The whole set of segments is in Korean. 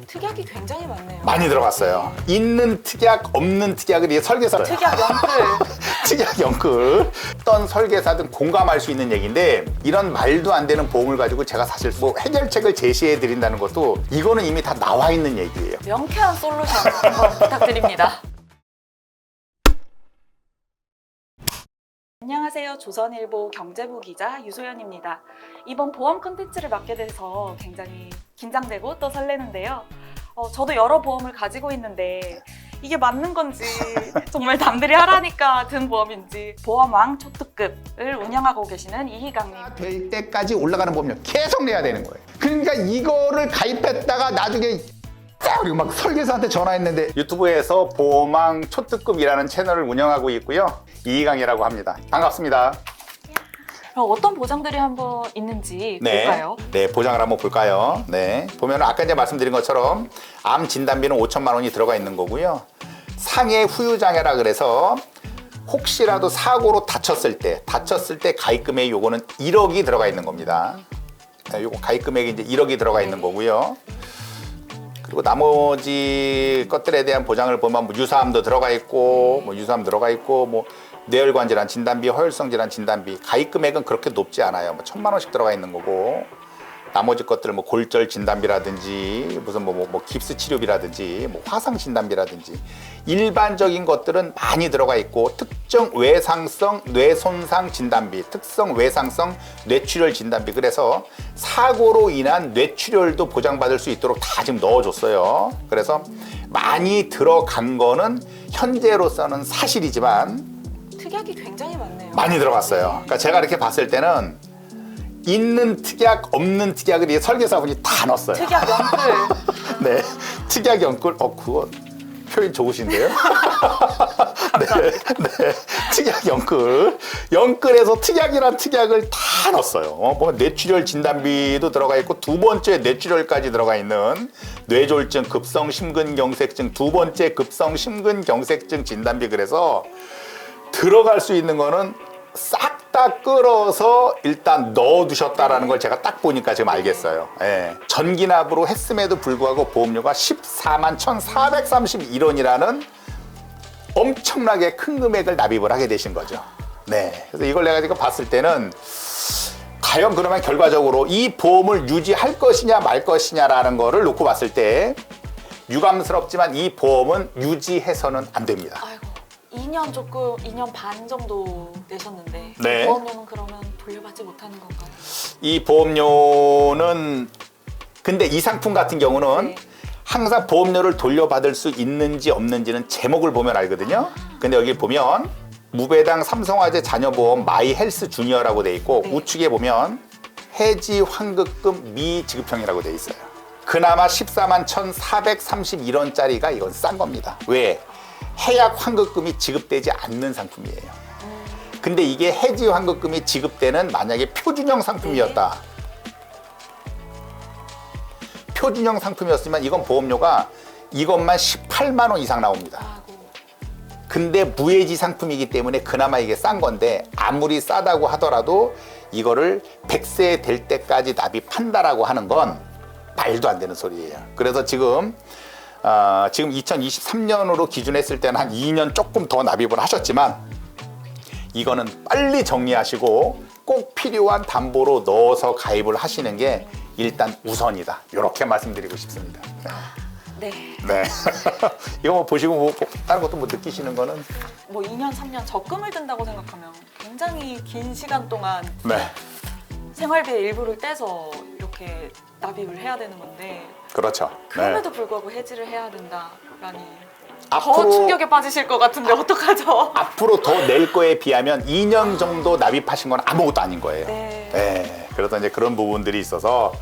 특약이 굉장히 많네요. 많이 들어갔어요. 있는 특약, 없는 특약을 이게 설계사 특약 연끌. 특약 연끌. 어떤 설계사든 공감할 수 있는 얘기인데 이런 말도 안 되는 보험을 가지고 제가 사실 뭐 해결책을 제시해 드린다는 것도 이거는 이미 다 나와 있는 얘기예요. 명쾌한 솔루션 한번 부탁드립니다. 안녕하세요. 조선일보 경제부 기자 유소연입니다. 이번 보험 콘텐츠를 맡게 돼서 굉장히 긴장되고 또 설레는데요. 저도 여러 보험을 가지고 있는데 이게 맞는 건지 정말 남들이 하라니까 든 보험인지 보험왕 초특급을 운영하고 계시는 이희강님. 될 때까지 올라가는 보험료 계속 내야 되는 거예요. 그러니까 이거를 가입했다가 나중에 그리고 막 설계사한테 전화했는데 유튜브에서 보험왕 초특급이라는 채널을 운영하고 있고요. 이희강이라고 합니다. 반갑습니다. 그럼 어떤 보장들이 한번 있는지 볼까요? 네, 보장을 한번 볼까요? 네, 보면 아까 이제 말씀드린 것처럼 암 진단비는 5천만 원이 들어가 있는 거고요. 상해 후유장애라 그래서 혹시라도 사고로 다쳤을 때 가입 금액이 요거는 1억이 들어가 있는 겁니다. 네, 요거 가입 금액이 이제 1억이 들어가 있는 거고요. 그리고 나머지 것들에 대한 보장을 보면 뭐 유사암도 들어가 있고, 뭐 뇌혈관 질환 진단비, 허혈성 질환 진단비, 가입 금액은 그렇게 높지 않아요. 뭐 1,000만 원씩 들어가 있는 거고, 나머지 것들은 뭐 골절 진단비라든지, 무슨 뭐 깁스 치료비라든지, 뭐 화상 진단비라든지, 일반적인 것들은 많이 들어가 있고, 특정 외상성 뇌손상 진단비, 특성 외상성 뇌출혈 진단비, 그래서 사고로 인한 뇌출혈도 보장받을 수 있도록 다 지금 넣어줬어요. 그래서 많이 들어간 거는 현재로서는 사실이지만 특약이 굉장히 많네요. 많이 들어갔어요. 그러니까 제가 이렇게 봤을 때는 있는 특약, 없는 특약을 이게 설계사분이 다 넣었어요. 특약 연끌. 네, 특약 연끌. 그거 표현 좋으신데요? 네, 특약 연끌. 연끌에서 특약이란 특약을 다 넣었어요. 뭐 뇌출혈 진단비도 들어가 있고 두 번째 뇌출혈까지 들어가 있는 뇌졸중, 급성 심근경색증, 두 번째 급성 심근경색증 진단비. 그래서 들어갈 수 있는 거는 싹 다 끌어서 일단 넣어두셨다라는 걸 제가 딱 보니까 지금 알겠어요. 예. 전기납으로 했음에도 불구하고 보험료가 14만 1,431원이라는 엄청나게 큰 금액을 납입을 하게 되신 거죠. 네. 그래서 이걸 내가 지금 봤을 때는 과연 그러면 결과적으로 이 보험을 유지할 것이냐 말 것이냐라는 거를 놓고 봤을 때 유감스럽지만 이 보험은 유지해서는 안 됩니다. 아이고. 2년 반 정도 내셨는데 네. 보험료는 그러면 돌려받지 못하는 건가요? 이 보험료는 근데 이 상품 같은 경우는 네. 항상 보험료를 돌려받을 수 있는지 없는지는 제목을 보면 알거든요. 근데 여기 보면 무배당 삼성화재 자녀보험 마이 헬스 주니어라고 돼 있고 네. 우측에 보면 해지 환급금 미지급형이라고 돼 있어요. 그나마 14만 1,431원짜리가 이건 싼 겁니다. 왜? 해약 환급금이 지급되지 않는 상품이에요. 근데 이게 해지 환급금이 지급되는 만약에 표준형 상품이었다. 표준형 상품이었으면 이건 보험료가 이것만 18만 원 이상 나옵니다. 아이고. 근데 무해지 상품이기 때문에 그나마 이게 싼 건데 아무리 싸다고 하더라도 이거를 100세 될 때까지 납입한다라고 하는 건 말도 안 되는 소리예요. 그래서 지금 2023년으로 기준했을 때는 한 2년 조금 더 납입을 하셨지만 이거는 빨리 정리하시고 꼭 필요한 담보로 넣어서 가입을 하시는 게 일단 우선이다. 이렇게 말씀드리고 싶습니다. 네. 네. 이거 뭐 보시고 뭐 다른 것도 뭐 느끼시는 거는? 뭐 2년, 3년 적금을 든다고 생각하면 굉장히 긴 시간 동안 네. 생활비의 일부를 떼서 이렇게 납입을 해야 되는 건데 그렇죠. 그럼에도 불구하고 해지를 해야 된다라니 더 앞으로 충격에 빠지실 것 같은데 어떡하죠? 앞으로 더 낼 거에 비하면 2년 정도 납입하신 건 아무것도 아닌 거예요. 네. 네. 그래서 이제 그런 부분들이 있어서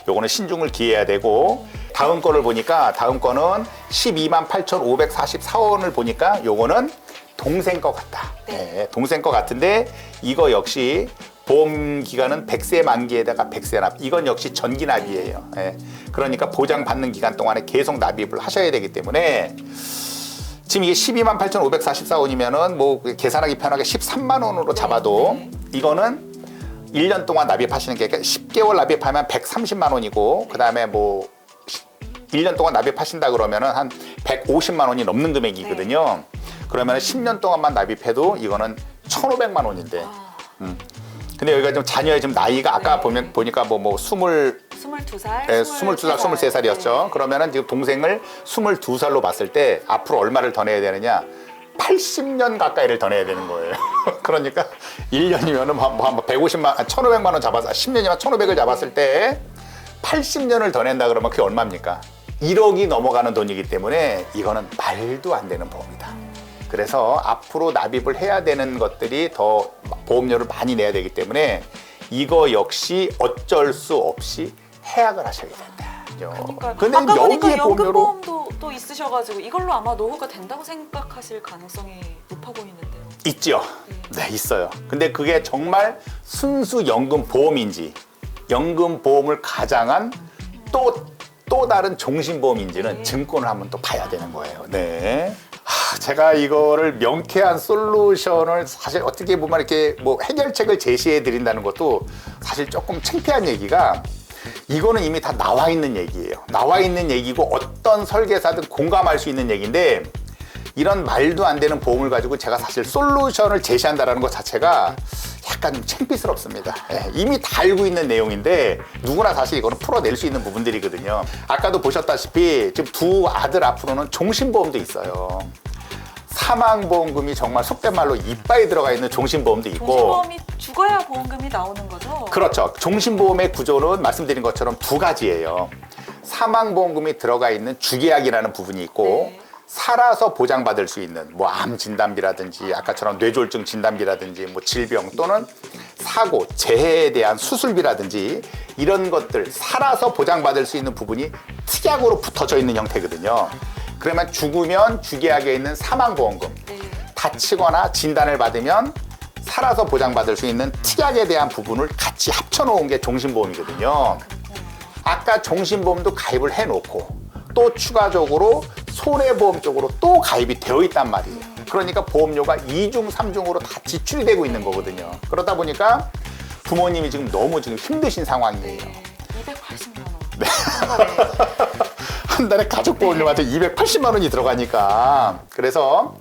요거는 신중을 기해야 되고 다음 거를 보니까 다음 거는 12만 8,544원을 보니까 요거는 동생 거 같다. 네. 네. 동생 거 같은데 이거 역시 보험 기간은 100세 만기에다가 100세 납. 이건 역시 전기 납이에요. 예. 그러니까 보장받는 기간 동안에 계속 납입을 하셔야 되기 때문에 지금 이게 12만 8,544원이면은 뭐 계산하기 편하게 13만 원으로 잡아도 네. 이거는 1년 동안 납입하시는 게 10개월 납입하면 130만 원이고 그다음에 뭐 1년 동안 납입하신다 그러면은 한 150만 원이 넘는 금액이거든요. 그러면 10년 동안만 납입해도 이거는 1,500만 원인데. 근데 여기가 좀 자녀의 지금 나이가 아까 네. 보니까 뭐 22살, 네, 22살, 23살이었죠. 네. 그러면은 지금 동생을 22살로 봤을 때 앞으로 얼마를 더 내야 되느냐? 80년 가까이를 더 내야 되는 거예요. 그러니까 1년이면은 뭐 150만, 1,500만 원 잡아서 10년이면 1,500을 잡았을 때 80년을 더 낸다 그러면 그게 얼마입니까? 1억이 넘어가는 돈이기 때문에 이거는 말도 안 되는 보험이다. 그래서 앞으로 납입을 해야 되는 것들이 더 보험료를 많이 내야 되기 때문에 이거 역시 어쩔 수 없이 해약을 하셔야 된다. 그러니까 근데 아까 보니까 여기에 보험료로 연금보험도 또 있으셔가지고 이걸로 아마 노후가 된다고 생각하실 가능성이 높아 보이는데요. 있죠. 네, 있어요. 근데 그게 정말 순수 연금 보험인지 연금 보험을 가장한 또 다른 종신보험인지는 네. 증권을 한번 또 봐야 되는 거예요. 네. 제가 이거를 명쾌한 솔루션을 사실 어떻게 보면 이렇게 뭐 해결책을 제시해 드린다는 것도 사실 조금 창피한 얘기가 이거는 이미 다 나와 있는 얘기예요. 나와 있는 얘기고 어떤 설계사든 공감할 수 있는 얘기인데 이런 말도 안 되는 보험을 가지고 제가 사실 솔루션을 제시한다는 것 자체가 약간 좀 창피스럽습니다. 예, 이미 다 알고 있는 내용인데 누구나 사실 이거는 풀어낼 수 있는 부분들이거든요. 아까도 보셨다시피 지금 두 아들 앞으로는 종신보험도 있어요. 사망보험금이 정말 속된 말로 이빠이 들어가 있는 종신보험도 있고 종신보험이 죽어야 보험금이 나오는 거죠? 그렇죠. 종신보험의 구조는 말씀드린 것처럼 두 가지예요. 사망보험금이 들어가 있는 주계약이라는 부분이 있고 네. 살아서 보장받을 수 있는 뭐 암 진단비라든지 아까처럼 뇌졸중 진단비라든지 뭐 질병 또는 사고, 재해에 대한 수술비라든지 이런 것들 살아서 보장받을 수 있는 부분이 특약으로 붙어져 있는 형태거든요. 그러면 죽으면 주계약에 있는 사망보험금, 네. 다치거나 진단을 받으면 살아서 보장받을 수 있는 특약에 대한 부분을 같이 합쳐놓은 게 종신보험이거든요. 아까 종신보험도 가입을 해놓고 또 추가적으로 손해보험 쪽으로 또 가입이 되어 있단 말이에요. 그러니까 보험료가 2중, 3중으로 다 지출이 되고 있는 거거든요. 그러다 보니까 부모님이 지금 너무 지금 힘드신 상황이에요. 네. 280만 원. 네. 한 달에. 한 달에 가족보험료마저 280만 원이 들어가니까 그래서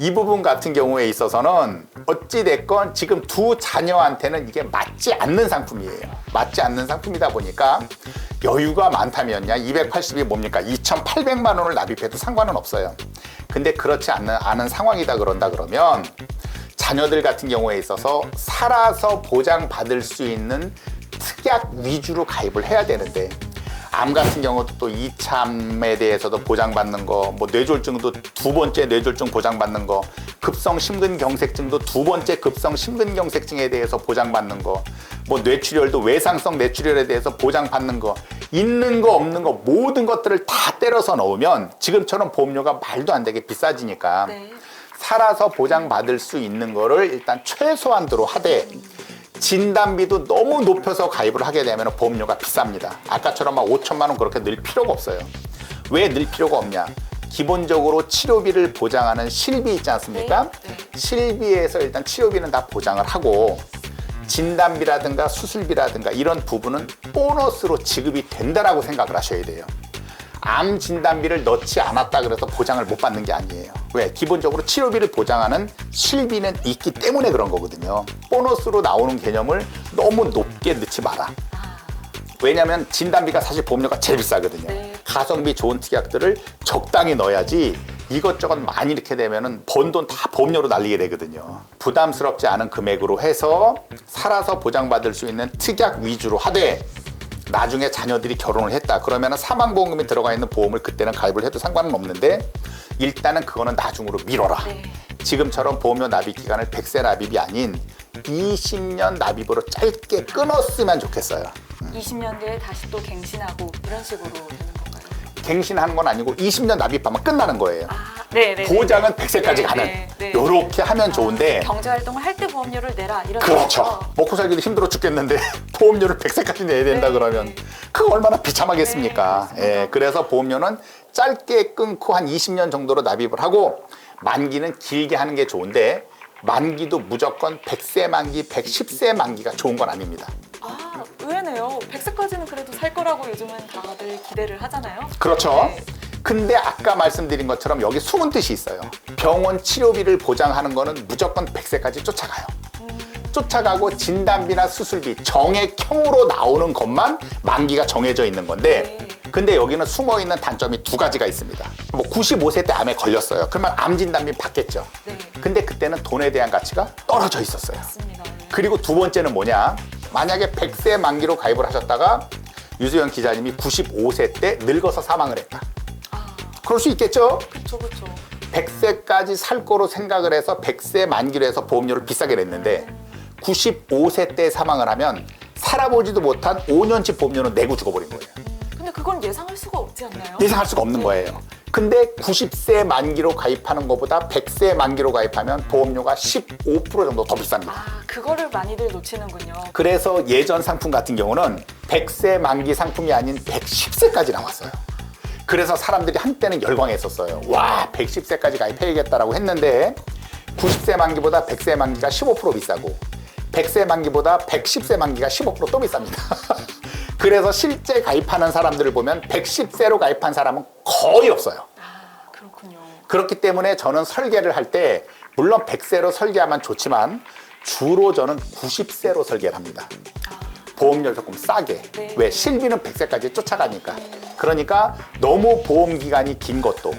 이 부분 같은 경우에 있어서는 어찌됐건 지금 두 자녀한테는 이게 맞지 않는 상품이에요. 맞지 않는 상품이다 보니까 여유가 많다면야 280이 뭡니까? 2,800만 원을 납입해도 상관은 없어요. 근데 그렇지 않은 상황이다 그러면 자녀들 같은 경우에 있어서 살아서 보장받을 수 있는 특약 위주로 가입을 해야 되는데 암 같은 경우도 또 이참에 대해서도 보장받는 거, 뭐 뇌졸중도 두 번째 뇌졸중 보장받는 거, 급성 심근경색증도 두 번째 급성 심근경색증에 대해서 보장받는 거, 뭐 뇌출혈도 외상성 뇌출혈에 대해서 보장받는 거, 있는 거 없는 거 모든 것들을 다 때려서 넣으면 지금처럼 보험료가 말도 안 되게 비싸지니까 네. 살아서 보장받을 수 있는 거를 일단 최소한도로 하되 진단비도 너무 높여서 가입을 하게 되면 보험료가 비쌉니다. 아까처럼 막 5천만 원 그렇게 늘 필요가 없어요. 왜 늘 필요가 없냐? 기본적으로 치료비를 보장하는 실비 있지 않습니까? 네. 실비에서 일단 치료비는 다 보장을 하고 진단비라든가 수술비라든가 이런 부분은 보너스로 지급이 된다라고 생각을 하셔야 돼요. 암 진단비를 넣지 않았다 그래서 보장을 못 받는 게 아니에요. 왜? 기본적으로 치료비를 보장하는 실비는 있기 때문에 그런 거거든요. 보너스로 나오는 개념을 너무 높게 넣지 마라. 왜냐하면 진단비가 사실 보험료가 제일 비싸거든요. 네. 가성비 좋은 특약들을 적당히 넣어야지 이것저것 많이 이렇게 되면은 번 돈 다 보험료로 날리게 되거든요. 부담스럽지 않은 금액으로 해서 살아서 보장받을 수 있는 특약 위주로 하되 나중에 자녀들이 결혼을 했다 그러면 사망보험금이 들어가 있는 보험을 그때는 가입을 해도 상관은 없는데 일단은 그거는 나중으로 미뤄라. 네. 지금처럼 보험료 납입 기간을 100세 납입이 아닌 20년 납입으로 짧게 끊었으면 좋겠어요. 20년 뒤에 다시 또 갱신하고 이런 식으로 되는 건가요? 갱신하는 건 아니고 20년 납입하면 끝나는 거예요. 네. 보장은 100세까지 네, 가는 네. 이렇게 하면 좋은데 경제활동을 할 때 보험료를 내라 이런 그렇죠. 거죠. 먹고 살기도 힘들어 죽겠는데 보험료를 100세까지 내야 된다 네, 그러면 네. 그거 얼마나 비참하겠습니까? 네, 예, 그래서 보험료는 짧게 끊고 한 20년 정도로 납입을 하고 만기는 길게 하는 게 좋은데 만기도 무조건 100세 만기, 110세 만기가 좋은 건 아닙니다. 의외네요. 100세까지는 그래도 살 거라고 요즘은 다들 기대를 하잖아요. 그렇죠. 네. 근데 아까 말씀드린 것처럼 여기 숨은 뜻이 있어요. 병원 치료비를 보장하는 거는 무조건 100세까지 쫓아가요. 쫓아가고 진단비나 수술비 정액형으로 나오는 것만 만기가 정해져 있는 건데 네. 근데 여기는 숨어있는 단점이 두 가지가 있습니다. 뭐 95세 때 암에 걸렸어요. 그러면 암 진단비 받겠죠. 네. 근데 그때는 돈에 대한 가치가 떨어져 있었어요. 맞습니다. 네. 그리고 두 번째는 뭐냐? 만약에 100세 만기로 가입을 하셨다가 유소연 기자님이 95세 때 늙어서 사망을 했다. 아, 그럴 수 있겠죠? 그렇죠, 그렇죠. 100세까지 살 거로 생각을 해서 100세 만기로 해서 보험료를 비싸게 냈는데 95세 때 사망을 하면 살아보지도 못한 5년치 보험료는 내고 죽어버린 거예요. 근데 그건 예상할 수가 없지 않나요? 예상할 수가 없는 거예요. 근데 90세 만기로 가입하는 것보다 100세 만기로 가입하면 보험료가 15% 정도 더 비쌉니다. 아, 그거를 많이들 놓치는군요. 그래서 예전 상품 같은 경우는 100세 만기 상품이 아닌 110세까지 나왔어요. 그래서 사람들이 한때는 열광했었어요. 와, 110세까지 가입해야겠다라고 했는데 90세 만기보다 100세 만기가 15% 비싸고 100세 만기보다 110세 만기가 15%또 비쌉니다. 그래서 실제 가입하는 사람들을 보면 110세로 가입한 사람은 거의 없어요. 아, 그렇군요. 그렇기 때문에 저는 설계를 할 때 물론 100세로 설계하면 좋지만 주로 저는 90세로 설계를 합니다. 보험료 조금 싸게. 네. 왜? 실비는 100세까지 쫓아가니까. 그러니까 너무 보험 기간이 긴 것도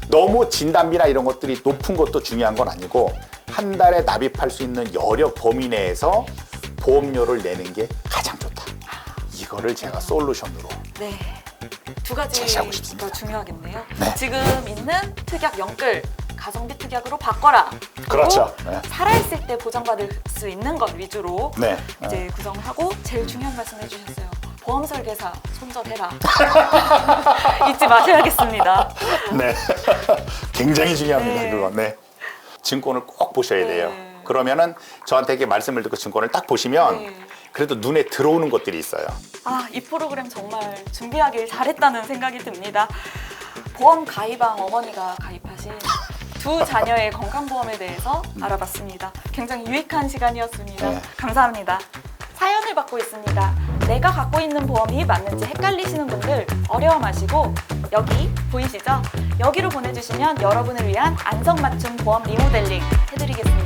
너무 진단비나 이런 것들이 높은 것도 중요한 건 아니고 한 달에 납입할 수 있는 여력 범위 내에서 보험료를 내는 게 가장 좋다. 이거를 제가 솔루션으로 네. 두 가지 제시하고 싶습니다. 더 중요하겠네요. 네. 지금 있는 특약 영끌 가성비 특약으로 바꿔라. 그렇죠. 그리고 네. 살아있을 때 보장받을 수 있는 것 위주로 네. 이제 구성을 하고 제일 중요한 말씀 해주셨어요. 보험 설계사 손절해라. 잊지 마셔야겠습니다. 네. 굉장히 중요합니다. 네. 그건. 네. 증권을 꼭 보셔야 돼요. 네. 그러면은 저한테 이렇게 말씀을 듣고 증권을 딱 보시면 네. 그래도 눈에 들어오는 것들이 있어요. 아, 이 프로그램 정말 준비하길 잘했다는 생각이 듭니다. 보험 가입왕 어머니가 가입하신 두 자녀의 건강보험에 대해서 알아봤습니다. 굉장히 유익한 시간이었습니다. 네. 감사합니다. 사연을 받고 있습니다. 내가 갖고 있는 보험이 맞는지 헷갈리시는 분들 어려워 마시고 여기 보이시죠? 여기로 보내주시면 여러분을 위한 안성맞춤 보험 리모델링 해드리겠습니다.